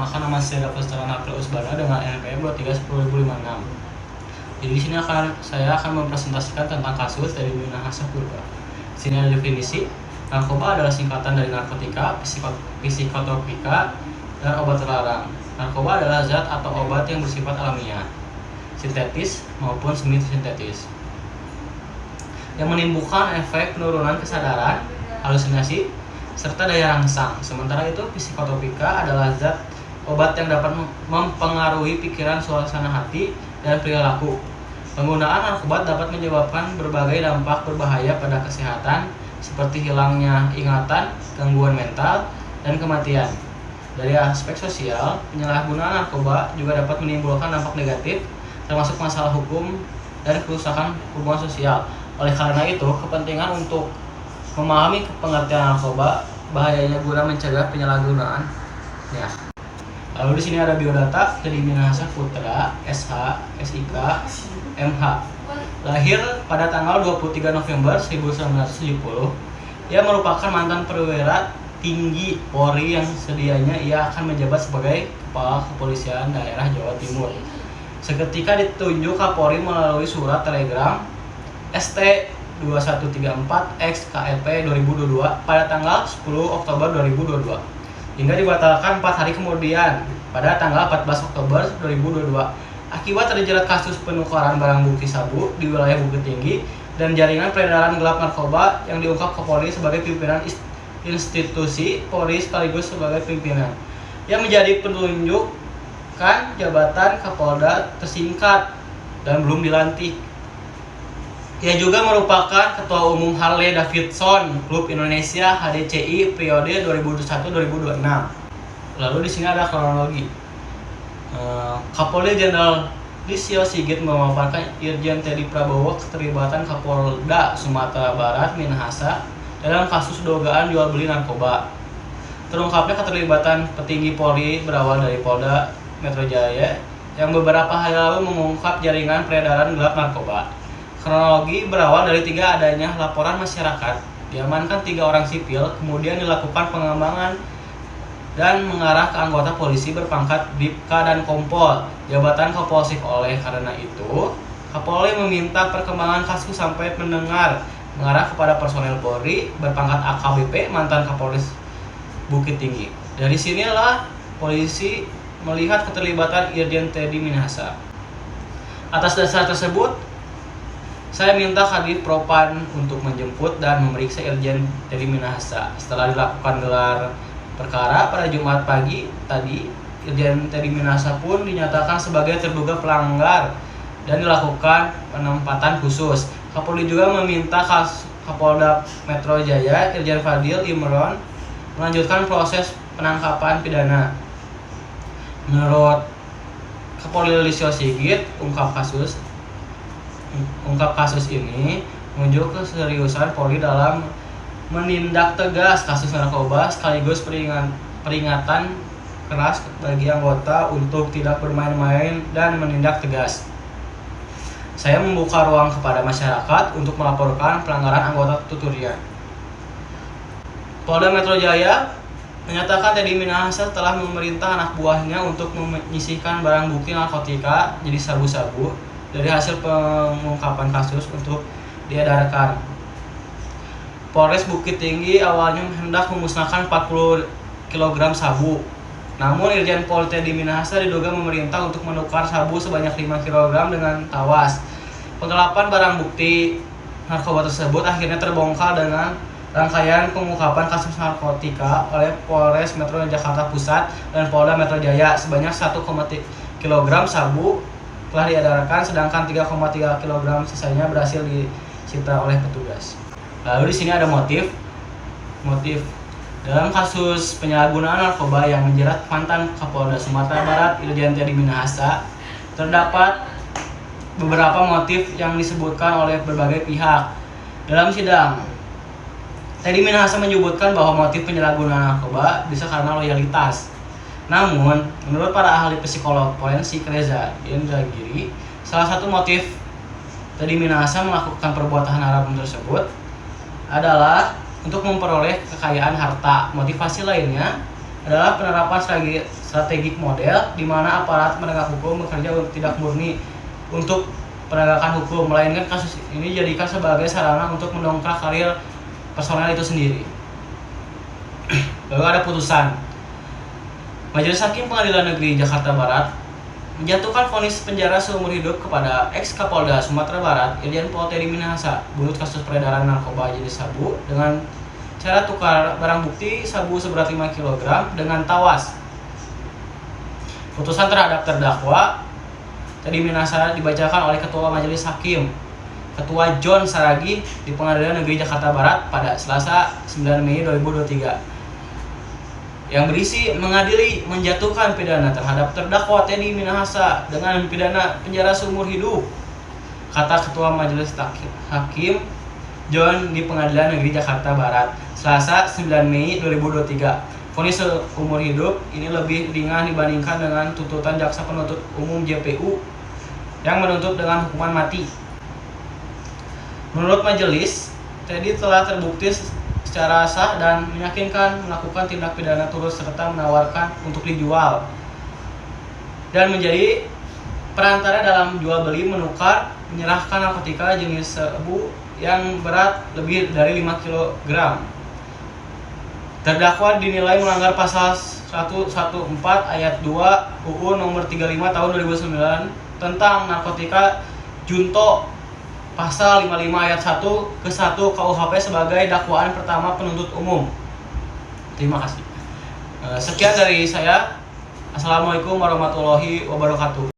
Perkenalkan, nama saya David Hafil Usbana dengan NPM 231056. Jadi di sini saya akan mempresentasikan tentang kasus dari Minahasa Purba. Di sini ada definisi. Narkoba adalah singkatan dari narkotika, psikotropika, dan obat terlarang. Narkoba adalah zat atau obat yang bersifat alamiah, sintetis maupun semi sintetis, yang menimbulkan efek penurunan kesadaran, halusinasi, serta daya rangsang. Sementara itu, psikotropika adalah zat obat yang dapat mempengaruhi pikiran, suasana hati, dan perilaku. Penggunaan narkoba dapat menyebabkan berbagai dampak berbahaya pada kesehatan, seperti hilangnya ingatan, gangguan mental, dan kematian. Dari aspek sosial, penyalahgunaan narkoba juga dapat menimbulkan dampak negatif, termasuk masalah hukum dan kerusakan hubungan sosial. Oleh karena itu, kepentingan untuk memahami pengertian narkoba, bahayanya guna mencegah penyalahgunaan. Ya. Lalu di sini ada biodata dari Minahasa Putra, SH, SIK, MH. Lahir pada tanggal 23 November 1970. Ia merupakan mantan perwira tinggi Polri yang sedianya ia akan menjabat sebagai Kepala Kepolisian Daerah Jawa Timur. Seketika ditunjuk Kapolri melalui surat telegram ST 2134 XKLP 2022 pada tanggal 10 Oktober 2022 hingga dibatalkan 4 hari kemudian pada tanggal 14 Oktober 2022 akibat terjerat kasus penukaran barang bukti sabu di wilayah Bukit Tinggi dan jaringan peredaran gelap narkoba yang diungkap Kapolri sebagai pimpinan institusi Polri sekaligus sebagai pimpinan yang menjadi penunjukan jabatan Kapolda tersingkat dan belum dilantik. Ia juga merupakan Ketua Umum Harley Davidson Klub Indonesia HDCI periode 2001-2026. Lalu di sini ada kronologi. Kapolri Jenderal Listio Sigit memaparkan Irjen Teddy Prabowo keterlibatan Kapolda Sumatera Barat Minahasa dalam kasus dugaan jual beli narkoba. Terungkapnya keterlibatan petinggi Polri berawal dari Polda Metro Jaya yang beberapa hari lalu mengungkap jaringan peredaran gelap narkoba. Kronologi berawal dari 3 adanya laporan masyarakat, diamankan 3 orang sipil, kemudian dilakukan pengembangan dan mengarah ke anggota polisi berpangkat Dipka dan Kompol, jabatan Kapolsek. Oleh karena itu, Kapolri meminta perkembangan kasus sampai mendengar mengarah kepada personel Polri berpangkat AKBP mantan Kapolres Bukit Tinggi. Dari sinilah polisi melihat keterlibatan Irjen Teddy Minahasa. Atas dasar tersebut, saya minta Kadif Propan untuk menjemput dan memeriksa Irjen Teddy Minahasa. Setelah dilakukan gelar perkara pada Jumat pagi tadi, Irjen Teddy Minahasa pun dinyatakan sebagai terduga pelanggar dan dilakukan penempatan khusus. Kapolri juga meminta Kapolda Metro Jaya Irjen Fadil Imron melanjutkan proses penangkapan pidana. Menurut Kapolri Listio Sigit, ungkap kasus ini menunjuk keseriusan Polri dalam menindak tegas kasus narkoba sekaligus peringatan keras bagi anggota untuk tidak bermain-main dan menindak tegas. Saya membuka ruang kepada masyarakat untuk melaporkan pelanggaran anggota tuturnya. Polda Metro Jaya menyatakan Teddy Minahasa telah memerintah anak buahnya untuk menyisihkan barang bukti narkotika jadi sabu-sabu dari hasil pengungkapan kasus untuk diedarkan. Polres Bukit Tinggi awalnya hendak memusnahkan 40 kg sabu. Namun Irjen Pol Teddy Minahasa diduga memerintah untuk menukar sabu sebanyak 5 kg dengan tawas. Penggelapan barang bukti narkoba tersebut akhirnya terbongkar dengan rangkaian pengungkapan kasus narkotika oleh Polres Metro Jakarta Pusat dan Polda Metro Jaya. Sebanyak 1,3 kg sabu telah diedarkan, sedangkan 3,3 kg sisanya berhasil disita oleh petugas. Lalu di sini ada motif dalam kasus penyalahgunaan narkoba yang menjerat mantan Kapolda Sumatera Barat Irjen Teddy Minahasa. Terdapat beberapa motif yang disebutkan oleh berbagai pihak. Dalam sidang, Teddy Minahasa menyebutkan bahwa motif penyalahgunaan narkoba bisa karena loyalitas. Namun, menurut para ahli psikolog forensik Reza Indragiri, salah satu motif Teddy Minahasa melakukan perbuatan haram tersebut adalah untuk memperoleh kekayaan harta. Motivasi lainnya adalah penerapan strategik model di mana aparat penegak hukum bekerja tidak murni untuk penegakan hukum, melainkan kasus ini dijadikan sebagai sarana untuk mendongkrak karir personel itu sendiri. Lalu ada putusan. Majelis Hakim Pengadilan Negeri Jakarta Barat menjatuhkan vonis penjara seumur hidup kepada ex-Kapolda Sumatera Barat Irjen Pol Teddy Minahasa buntut kasus peredaran narkoba jenis sabu dengan cara tukar barang bukti sabu seberat 5 kg dengan tawas. Putusan terhadap terdakwa Teddy Minahasa dibacakan oleh Ketua Majelis Hakim Ketua John Saragi di Pengadilan Negeri Jakarta Barat pada Selasa 9 Mei 2023 yang berisi mengadili menjatuhkan pidana terhadap terdakwa Teddy Minahasa dengan pidana penjara seumur hidup, kata Ketua Majelis Hakim John di Pengadilan Negeri Jakarta Barat Selasa 9 Mei 2023. Vonis seumur hidup ini lebih ringan dibandingkan dengan tuntutan jaksa penuntut umum JPU yang menuntut dengan hukuman mati. Menurut majelis, Teddy telah terbukti secara sah dan meyakinkan melakukan tindak pidana turut serta menawarkan untuk dijual dan menjadi perantara dalam jual beli, menukar, menyerahkan narkotika jenis sabu yang berat lebih dari 5 kg. Terdakwa dinilai melanggar pasal 114 ayat 2 UU nomor 35 tahun 2009 tentang narkotika junto pasal 55 ayat 1 ke 1 KUHP sebagai dakwaan pertama penuntut umum. Terima kasih. Sekian dari saya. Assalamualaikum warahmatullahi wabarakatuh.